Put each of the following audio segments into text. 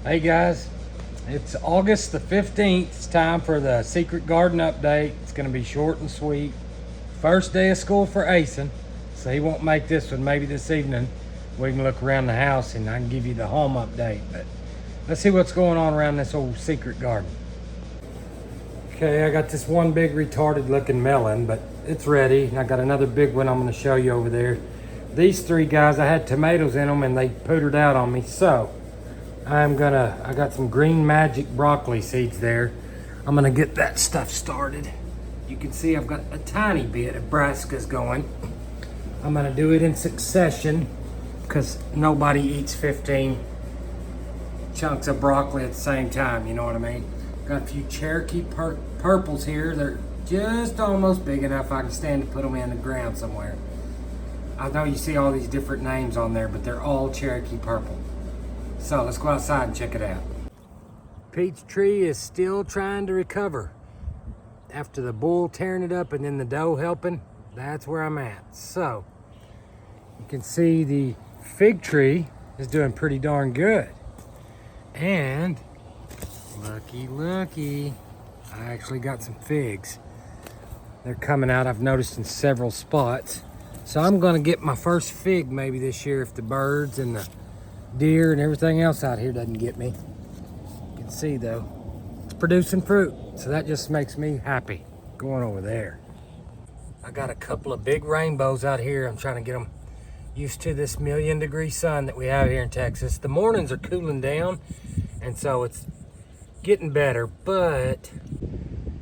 Hey guys, it's August the 15th. It's time for the Secret Garden update. It's going to be short and sweet. First day of school for Asen, so he won't make this one. Maybe this evening we can look around the house and I can give you the home update. But let's see what's going on around this old secret garden. Okay, I got this one big retarded looking melon, but it's ready. And I got another big one I'm going to show you over there. These three guys, I had tomatoes in them and they pootered out on me. So I got some green magic broccoli seeds there. I'm gonna get that stuff started. You can see I've got a tiny bit of brassicas going. I'm gonna do it in succession because nobody eats 15 chunks of broccoli at the same time, you know what I mean? Got a few Cherokee purples here. They're just almost big enough I can stand to put them in the ground somewhere. I know you see all these different names on there, but they're all Cherokee purple. So let's go outside and check it out. Peach tree is still trying to recover. After the bull tearing it up and then the doe helping, that's where I'm at. So you can see the fig tree is doing pretty darn good. And looky, I actually got some figs. They're coming out, I've noticed in several spots. So I'm gonna get my first fig maybe this year if the birds and the deer and everything else out here doesn't get me. You can see though, it's producing fruit. So that just makes me happy. Going over there. I got a couple of big rainbows out here. I'm trying to get them used to this 1,000,000-degree sun that we have here in Texas. The mornings are cooling down and so it's getting better, but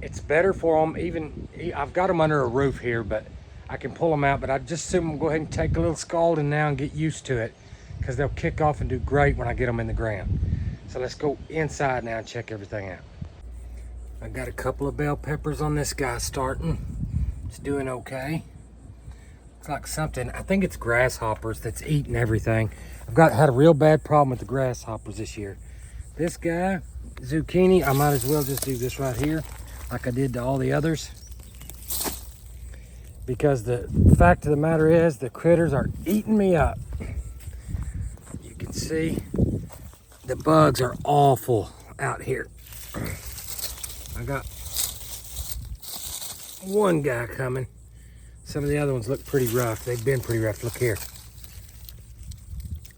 it's better for them. Even I've got them under a roof here, but I can pull them out, but I just assume I'm going to go ahead and take a little scalding now and get used to it, because they'll kick off and do great when I get them in the ground. So let's go inside now and check everything out. I got a couple of bell peppers on this guy starting. It's doing okay. Looks like something, I think it's grasshoppers that's eating everything. I've had a real bad problem with the grasshoppers this year. This guy, zucchini, I might as well just do this right here like I did to all the others. Because the fact of the matter is the critters are eating me up. You can see the bugs are awful out here. I got one guy coming. Some of the other ones look pretty rough. They've been pretty rough. Look here.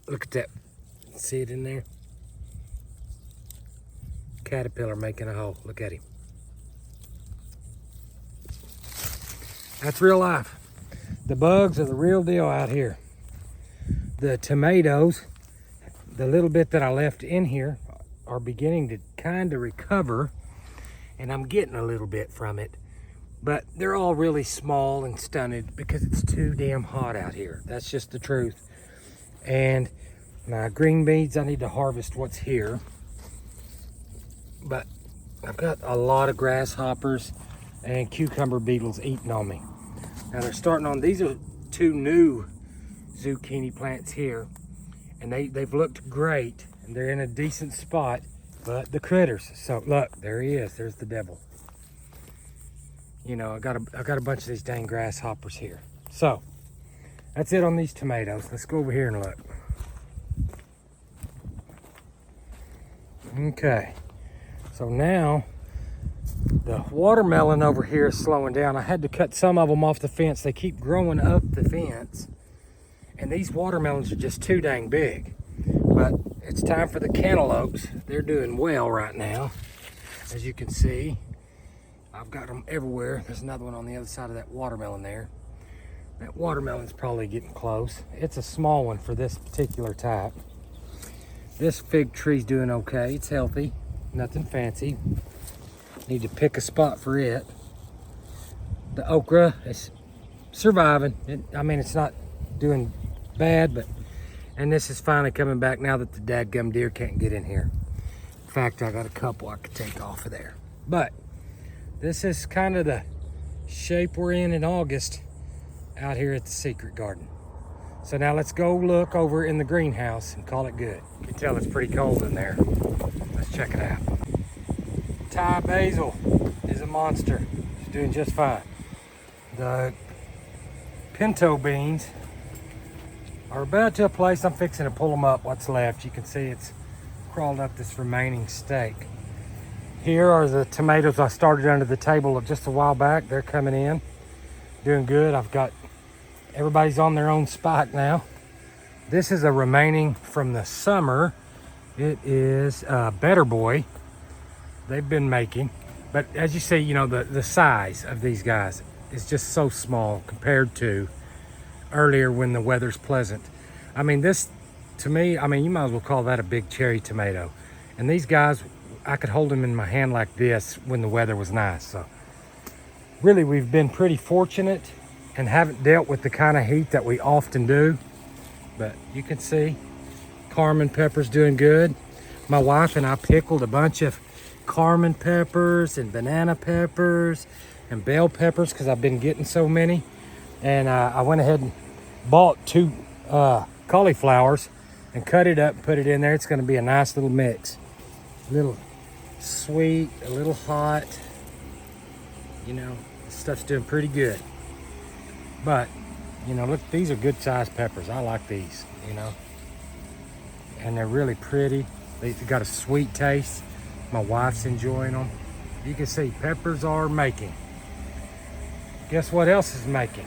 Look at that. See it in there? Caterpillar making a hole. Look at him. That's real life. The bugs are the real deal out here. The tomatoes, the little bit that I left in here, are beginning to kind of recover, and I'm getting a little bit from it. But they're all really small and stunted because it's too damn hot out here. That's just the truth. And my green beans, I need to harvest what's here. But I've got a lot of grasshoppers and cucumber beetles eating on me. Now they're starting on, these are two new zucchini plants here, and they've looked great and they're in a decent spot, but the critters. So look, there he is. There's the devil. You know, I got a bunch of these dang grasshoppers here. So that's it on these tomatoes. Let's go over here and look. Okay, so now the watermelon over here is slowing down. I had to cut some of them off the fence. They keep growing up the fence. And these watermelons are just too dang big. But it's time for the cantaloupes. They're doing well right now. As you can see, I've got them everywhere. There's another one on the other side of that watermelon there. That watermelon's probably getting close. It's a small one for this particular type. This fig tree's doing okay. It's healthy. Nothing fancy. Need to pick a spot for it. The okra is surviving. I mean, it's not doing bad, and this is finally coming back now that the dadgum deer can't get in here. In fact, I got a couple I could take off of there. But this is kind of the shape we're in August out here at the secret garden. So now let's go look over in the greenhouse and call it good. You can tell it's pretty cold in there. Let's check it out. Thai basil is a monster. She's doing just fine. The pinto beans are about to a place I'm fixing to pull them up. What's left, you can see it's crawled up this remaining stake. Here are the tomatoes I started under the table just a while back. They're coming in, doing good. I've got, everybody's on their own spot now. This is a remaining from the summer. It is Better Boy. They've been making, but as you see, you know, the size of these guys is just so small compared to earlier when the weather's pleasant. I mean, this, to me, I mean, you might as well call that a big cherry tomato. And these guys, I could hold them in my hand like this when the weather was nice. So really, we've been pretty fortunate and haven't dealt with the kind of heat that we often do. But you can see Carmen pepper's doing good. My wife and I pickled a bunch of Carmen peppers and banana peppers and bell peppers because I've been getting so many. And I went ahead and bought 2 cauliflowers and cut it up and put it in there. It's going to be a nice little mix. A little sweet, a little hot. You know, this stuff's doing pretty good. But, you know, look, these are good sized peppers. I like these, you know. And they're really pretty. They've got a sweet taste. My wife's enjoying them. You can see peppers are making. Guess what else is making?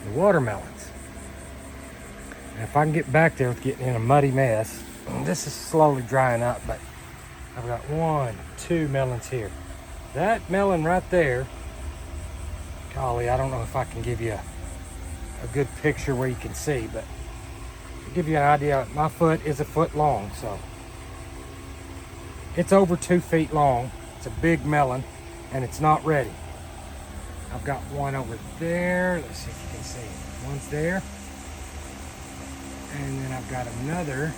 The watermelons. And if I can get back there with getting in a muddy mess, this is slowly drying up, but I've got 1, 2 melons here. That melon right there, golly, I don't know if I can give you a good picture where you can see, but to give you an idea, my foot is a foot long, so it's over 2 feet long. It's a big melon, and it's not ready. I've got one over there. Let's see if you can see it. One's there. And then I've got another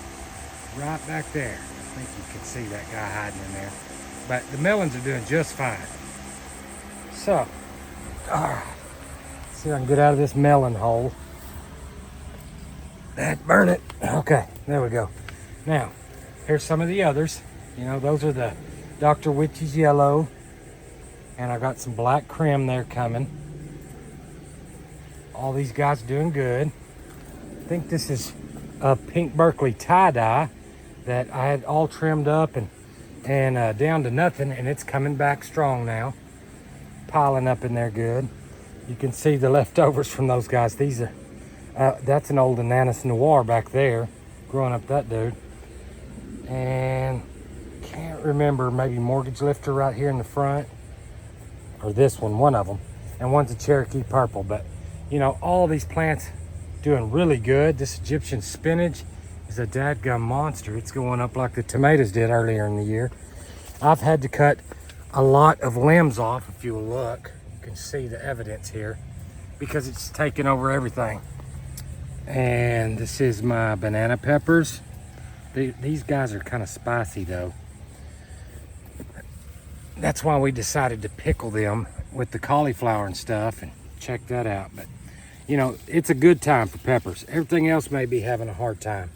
right back there. I think you can see that guy hiding in there. But the melons are doing just fine. So, see if I can get out of this melon hole. That burn it. Okay, there we go. Now, here's some of the others. You know, those are the Dr. Witch's Yellow. And I got some black creme there coming. All these guys are doing good. I think this is a pink Berkeley tie-dye that I had all trimmed up and down to nothing, and it's coming back strong now. Piling up in there good. You can see the leftovers from those guys. These are, that's an old Ananas Noir back there, growing up that dude. And can't remember, maybe Mortgage Lifter right here in the front. Or this one of them. And one's a Cherokee Purple. But, you know, all these plants doing really good. This Egyptian spinach is a dadgum monster. It's going up like the tomatoes did earlier in the year. I've had to cut a lot of limbs off. If you will look, you can see the evidence here because it's taken over everything. And this is my banana peppers. These guys are kind of spicy though. That's why we decided to pickle them with the cauliflower and stuff, and check that out. But, you know, it's a good time for peppers. Everything else may be having a hard time,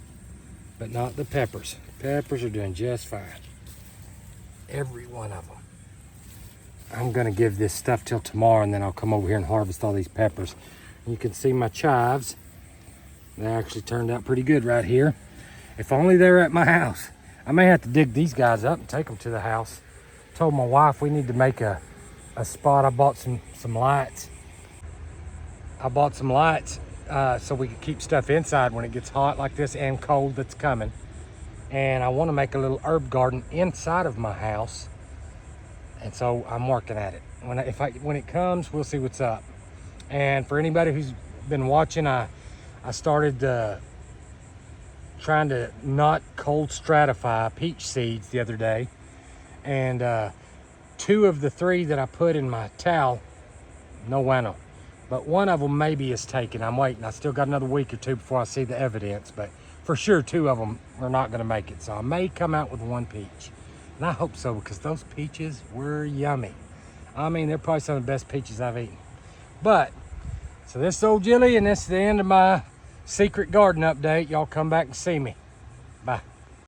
but not the peppers. Peppers are doing just fine. Every one of them. I'm gonna give this stuff till tomorrow, and then I'll come over here and harvest all these peppers. You can see my chives. They actually turned out pretty good right here. If only they were at my house. I may have to dig these guys up and take them to the house. Told my wife we need to make a spot. I bought some lights. I bought some lights so we can keep stuff inside when it gets hot like this and cold that's coming. And I want to make a little herb garden inside of my house. And so I'm working at it. When it comes, we'll see what's up. And for anybody who's been watching, I started trying to not cold stratify peach seeds the other day. And 2 of the 3 that I put in my towel, no bueno. But one of them maybe is taken. I'm waiting. I still got another week or 2 before I see the evidence. But for sure, 2 of them are not going to make it. So I may come out with 1 peach. And I hope so, because those peaches were yummy. I mean, they're probably some of the best peaches I've eaten. But, so this is old Jilly, and this is the end of my secret garden update. Y'all come back and see me. Bye.